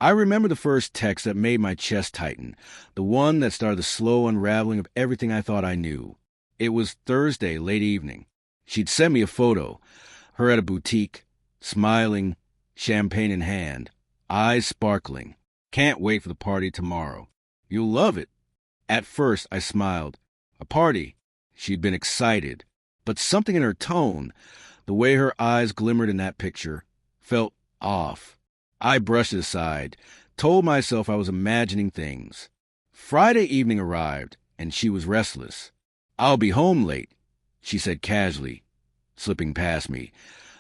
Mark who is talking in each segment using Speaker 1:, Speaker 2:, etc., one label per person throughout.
Speaker 1: I remember the first text that made my chest tighten, the one that started the slow unraveling of everything I thought I knew. It was Thursday, late evening. She'd sent me a photo, her at a boutique, smiling, champagne in hand, eyes sparkling. Can't wait for the party tomorrow. You'll love it. At first, I smiled. A party. She'd been excited. But something in her tone, the way her eyes glimmered in that picture, felt off. I brushed it aside, told myself I was imagining things. Friday evening arrived, and she was restless. "I'll be home late," she said casually, slipping past me,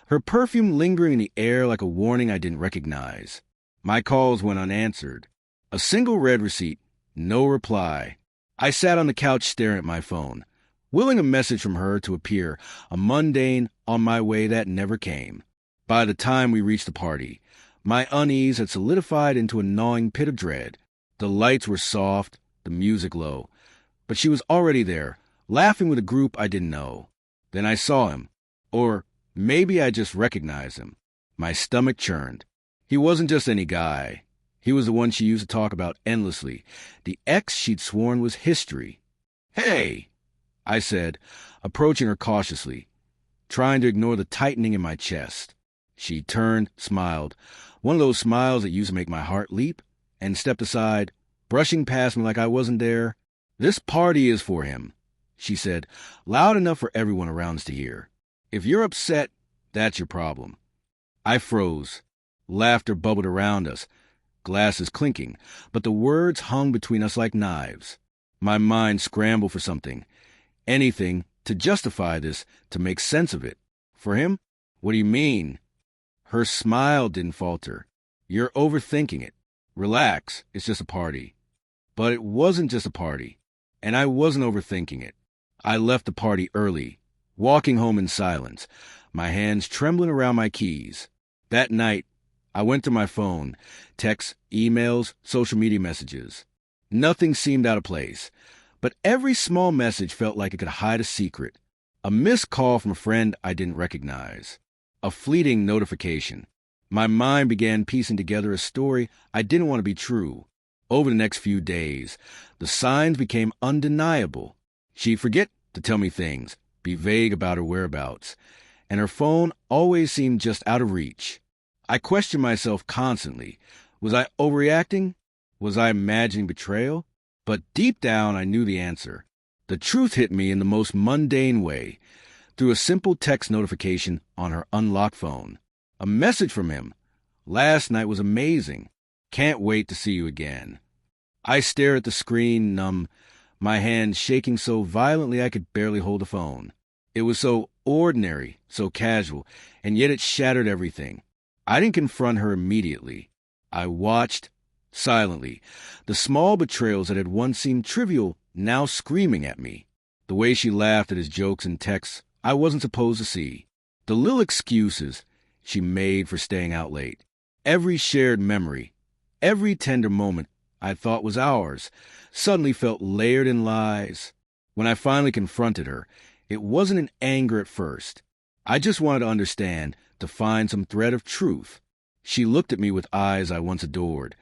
Speaker 1: her perfume lingering in the air like a warning I didn't recognize. My calls went unanswered. A single red receipt, no reply. I sat on the couch staring at my phone, willing a message from her to appear, a mundane on my way that never came. By the time we reached the party, my unease had solidified into a gnawing pit of dread. The lights were soft, the music low, but she was already there, laughing with a group I didn't know. Then I saw him, or maybe I just recognized him. My stomach churned. He wasn't just any guy. He was the one she used to talk about endlessly, the ex she'd sworn was history. "Hey," I said, approaching her cautiously, trying to ignore the tightening in my chest. She turned, smiled, one of those smiles that used to make my heart leap, and stepped aside, brushing past me like I wasn't there. "This party is for him," she said, loud enough for everyone around us to hear. "If you're upset, that's your problem." I froze. Laughter bubbled around us, glasses clinking, but the words hung between us like knives. My mind scrambled for something, anything, to justify this, to make sense of it. For him? What do you mean? Her smile didn't falter. "You're overthinking it. Relax, it's just a party." But it wasn't just a party, and I wasn't overthinking it. I left the party early, walking home in silence, my hands trembling around my keys. That night, I went to my phone, texts, emails, social media messages. Nothing seemed out of place, but every small message felt like it could hide a secret. A missed call from a friend I didn't recognize. A fleeting notification. My mind began piecing together a story I didn't want to be true. Over the next few days, the signs became undeniable. She'd forget to tell me things, be vague about her whereabouts, and her phone always seemed just out of reach. I questioned myself constantly. Was I overreacting? Was I imagining betrayal? But deep down, I knew the answer. The truth hit me in the most mundane way, through a simple text notification on her unlocked phone. A message from him. "Last night was amazing. Can't wait to see you again." I stared at the screen, numb, my hands shaking so violently I could barely hold the phone. It was so ordinary, so casual, and yet it shattered everything. I didn't confront her immediately. I watched, silently, the small betrayals that had once seemed trivial now screaming at me. The way she laughed at his jokes and texts I wasn't supposed to see. The little excuses she made for staying out late. Every shared memory, every tender moment I thought was ours, suddenly felt layered in lies. When I finally confronted her, it wasn't in anger at first. I just wanted to understand, to find some thread of truth. She looked at me with eyes I once adored,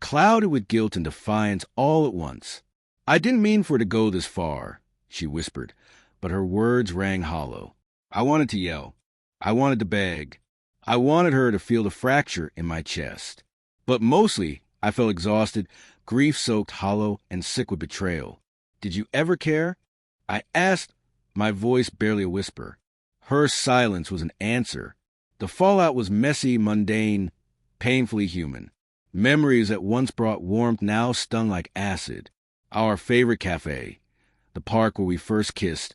Speaker 1: clouded with guilt and defiance all at once. "I didn't mean for it to go this far," she whispered, but her words rang hollow. I wanted to yell. I wanted to beg. I wanted her to feel the fracture in my chest. But mostly, I felt exhausted, grief-soaked, hollow, and sick with betrayal. "Did you ever care?" I asked, my voice barely a whisper. Her silence was an answer. The fallout was messy, mundane, painfully human. Memories that once brought warmth now stung like acid. Our favorite cafe, the park where we first kissed,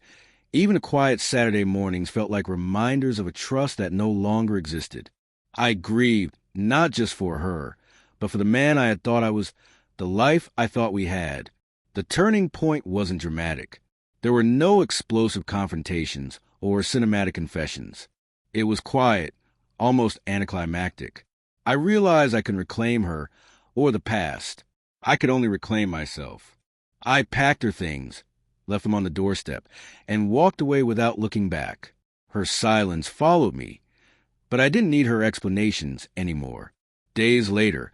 Speaker 1: even the quiet Saturday mornings felt like reminders of a trust that no longer existed. I grieved, not just for her, but for the man I had thought I was, the life I thought we had. The turning point wasn't dramatic. There were no explosive confrontations or cinematic confessions. It was quiet, almost anticlimactic. I realized I couldn't reclaim her or the past. I could only reclaim myself. I packed her things, left them on the doorstep, and walked away without looking back. Her silence followed me, but I didn't need her explanations anymore. Days later,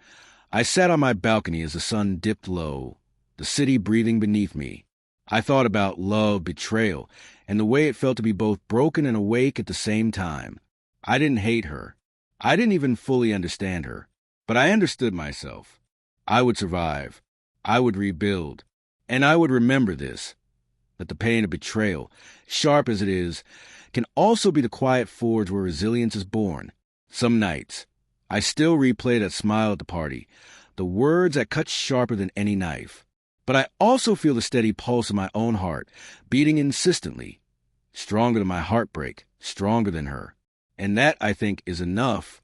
Speaker 1: I sat on my balcony as the sun dipped low, the city breathing beneath me. I thought about love, betrayal, and the way it felt to be both broken and awake at the same time. I didn't hate her. I didn't even fully understand her. But I understood myself. I would survive. I would rebuild. And I would remember this, that the pain of betrayal, sharp as it is, can also be the quiet forge where resilience is born. Some nights, I still replay that smile at the party, the words that cut sharper than any knife. But I also feel the steady pulse of my own heart, beating insistently, stronger than my heartbreak, stronger than her. And that, I think, is enough